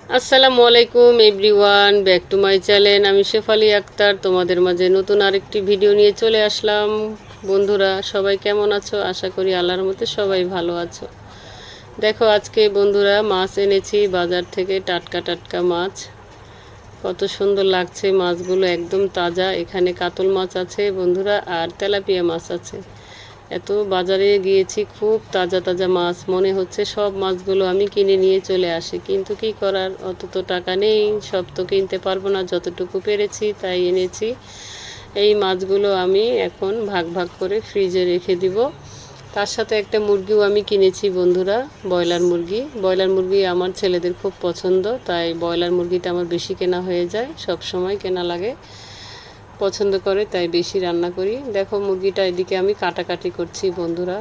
আসসালামু আলাইকুম everyone, back to my channel. আমি শেফালি আক্তার তোমাদের মাঝে নতুন আরেকটি ভিডিও নিয়ে চলে আসলাম। বন্ধুরা সবাই কেমন আছো? আশা করি আল্লাহর মতে সবাই ভালো আছো। দেখো আজকে বন্ধুরা মাছ এনেছি বাজার থেকে, টাটকা টাটকা মাছ। কত সুন্দর লাগছে মাছগুলো, একদম তাজা। এখানে কাতল মাছ আছে বন্ধুরা, আর তেলাপিয়া মাছ আছে। এত বাজারে গিয়েছি, খুব তাজা তাজা মাছ, মনে হচ্ছে সব মাছগুলো আমি কিনে নিয়ে চলে আসি, কিন্তু কি করার, অত তো টাকা নেই, সব তো কিনতে পারবো না। যতটুকু পেরেছি তাই এনেছি। এই মাছগুলো আমি এখন ভাগ ভাগ করে ফ্রিজে রেখে দিব। তার সাথে একটা মুরগিও আমি কিনেছি বন্ধুরা, ব্রয়লার মুরগি আমার ছেলেদের খুব পছন্দ, তাই ব্রয়লার মুরগিটা আমার বেশি কেনা হয়ে যায়, সব সময় কেনা লাগে, পছন্দ করে, তাই বেশি রান্না করি। দেখো মুরগিটা এদিকে আমি কাটাকাটি করছি বন্ধুরা।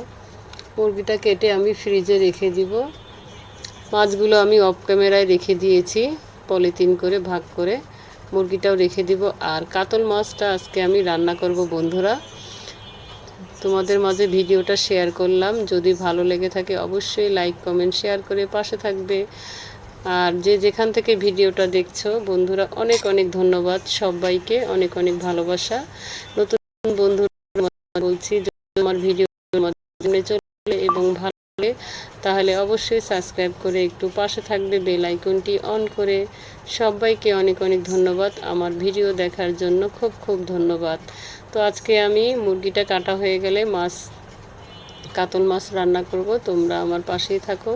মুরগিটা কেটে আমি ফ্রিজে রেখে দিব। মাছগুলো আমি অফ ক্যামেরায় রেখে দিয়েছি, পলিথিন করে ভাগ করে। মুরগিটাও রেখে দিব। আর কাতল মাছটা আজকে আমি রান্না করব বন্ধুরা। তোমাদের মাঝে ভিডিওটা শেয়ার করলাম, যদি ভালো লেগে থাকে অবশ্যই লাইক কমেন্ট শেয়ার করে পাশে থাকবে। আর যে যেখান থেকে ভিডিওটা দেখছো বন্ধুরা, অনেক অনেক ধন্যবাদ সবাইকে, অনেক অনেক ভালোবাসা। নতুন বন্ধুরা বলছি, যদি আমার ভিডিও মাধ্যমে চলে এবং ভালো লাগে তাহলে অবশ্যই সাবস্ক্রাইব করে একটু পাশে থাকবে, বেল আইকনটি অন করে। সবাইকে অনেক অনেক ধন্যবাদ আমার ভিডিও দেখার জন্য, খুব খুব ধন্যবাদ। তো আজকে আমি মুরগিটা কাটা হয়ে গেলে কাতল মাছ রান্না করব। তোমরা আমার পাশেই থাকো,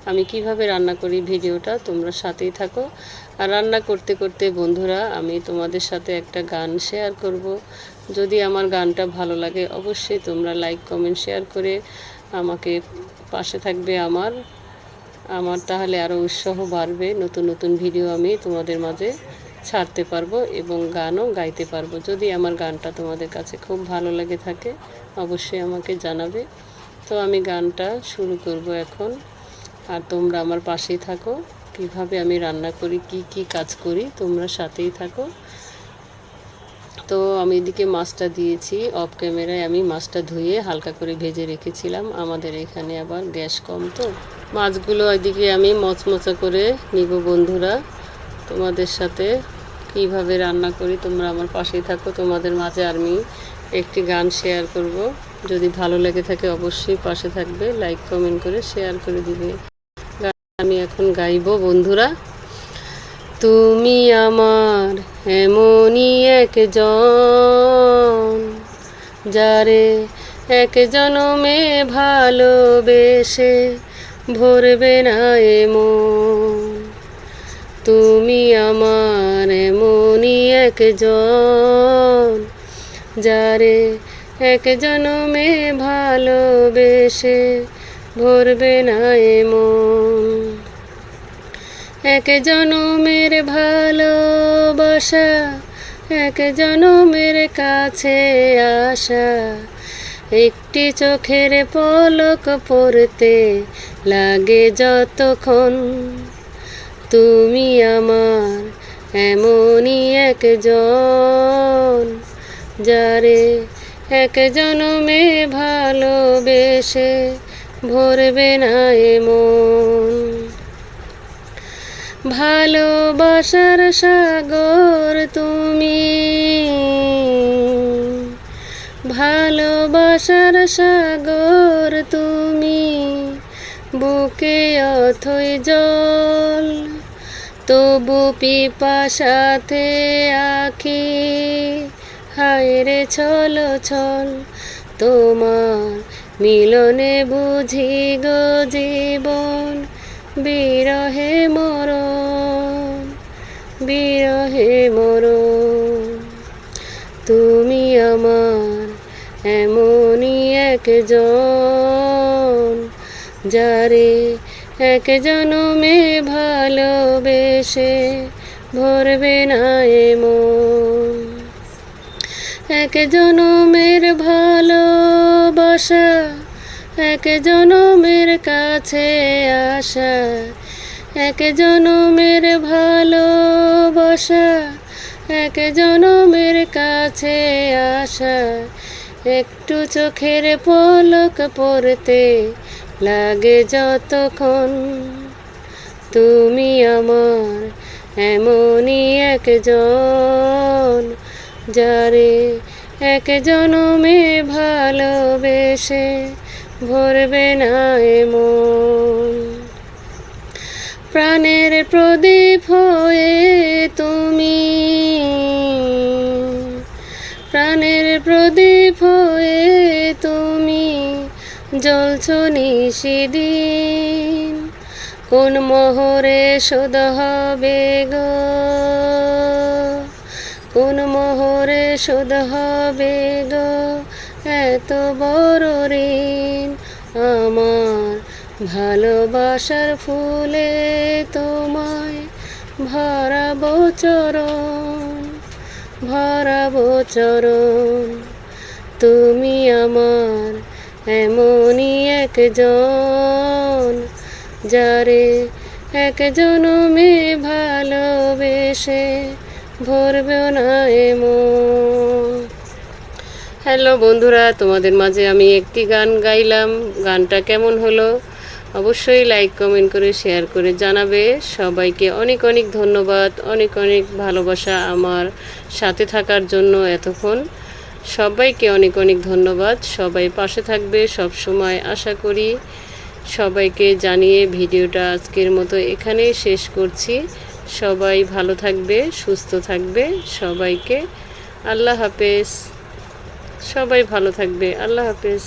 আমি কিভাবে রান্না করি ভিডিওটা তোমরা সাথেই থাকো। আর রান্না করতে করতে বন্ধুরা আমি তোমাদের সাথে একটা গান শেয়ার করব। যদি আমার গানটা ভালো লাগে অবশ্যই তোমরা লাইক কমেন্ট শেয়ার করে আমাকে পাশে থাকবে। আমার তাহলে আরও উৎসাহ বাড়বে, নতুন নতুন ভিডিও আমি তোমাদের মাঝে ছাড়তে পারবো এবং গানও গাইতে পারবো। যদি আমার গানটা তোমাদের কাছে খুব ভালো লাগে থাকে অবশ্যই আমাকে জানাবে। তো আমি গানটা শুরু করব এখন, আর তোমরা আমার পাশেই থাকো। কিভাবে আমি রান্না করি, কি কি কাজ করি তোমরা সাথেই থাকো। তো আমি এদিকে মাছটা দিয়েছি অফ ক্যামেরায়, আমি মাছটা ধুয়ে হালকা করে ভেজে রেখেছিলাম। আমাদের এখানে আবার গ্যাস কম, তো মাছগুলো এদিকে আমি মচমচা করে নিব বন্ধুরা। তোমাদের সাথে কিভাবে রান্না করি তোমরা আমার পাশেই থাকো। তোমাদের মাঝে আমি একটি গান শেয়ার করব, যদি ভালো লেগে থাকে অবশ্যই পাশে থাকবে, লাইক কমেন্ট করে শেয়ার করে দিবে। আমি এখন গাইব বন্ধুরা। তুমি আমার এমনই একজন, যারে এক জনমে ভালোবেসে ভরবে না এমন। তুমি আমার এমনই একজন, যারে এক জনমে ভালোবেসে ভরবে না এমন। এক জনমের ভালোবাসা, এক জনমের কাছে আসা, একটি চোখের পলক পড়তে লাগে যতক্ষণ। তুমি আমার এমনই একজন, যারে এক জনমে ভালোবেসে ভরবে না এমন। ভালোবাসার সাগর তুমি, ভালোবাসার সাগর তুমি, বুকে অথই জল, তবু পিপাসাতে আঁখি হায় রে ছল ছল। তোমার মিলনে বুঝি গো জীবন, বিরহে মরণ, বিরহে মরণ। তুমি আমার এমনই একজন, যারে এক জনমে ভালোবেসে ভরবে না এমন। এক জনমের ভালোবাসা, এক জনমের কাছে আসা, এক জনমের ভালোবাসা, এক জনমের কাছে আসা, একটু চোখের পলক পড়তে লাগে যতক্ষণ। তুমি আমার এমনই একজন, যারে এক জনমে ভালোবেসে ভরবে না এমন। প্রাণের প্রদীপ হয়ে তুমি, প্রাণের প্রদীপ হয়ে তুমি জ্বলছ নিশিদিন। কোন মোহরে শোধ হবে গো, কোন মোহরে শোধ হবে গো এত বড় ঋণ। আমার ভালোবাসার ফুলে তোমায় ভরাবো চরণ, ভরাবো চরণ। তুমি আমার এমনই একজন, যারে এক জনমে ভালোবেসে ভরবে না এমন। হ্যালো বন্ধুরা, তোমাদের মাঝে আমি একটি গান গাইলাম। গানটা কেমন হলো অবশ্যই লাইক কমেন্ট করে শেয়ার করে জানাবে। সবাইকে অনেক অনেক ধন্যবাদ, অনেক অনেক ভালোবাসা আমার সাথে থাকার জন্য এতক্ষণ। সবাইকে অনেক অনেক ধন্যবাদ। সবাই পাশে থাকবে সব সময় আশা করি। সবাইকে জানিয়ে ভিডিওটা আজকের মতো এখানেই শেষ করছি। সবাই ভালো থাকবে, সুস্থ থাকবে। সবাইকে আল্লাহ হাফেজ। সবাই ভালো থাকবে। আল্লাহ হাফেজ।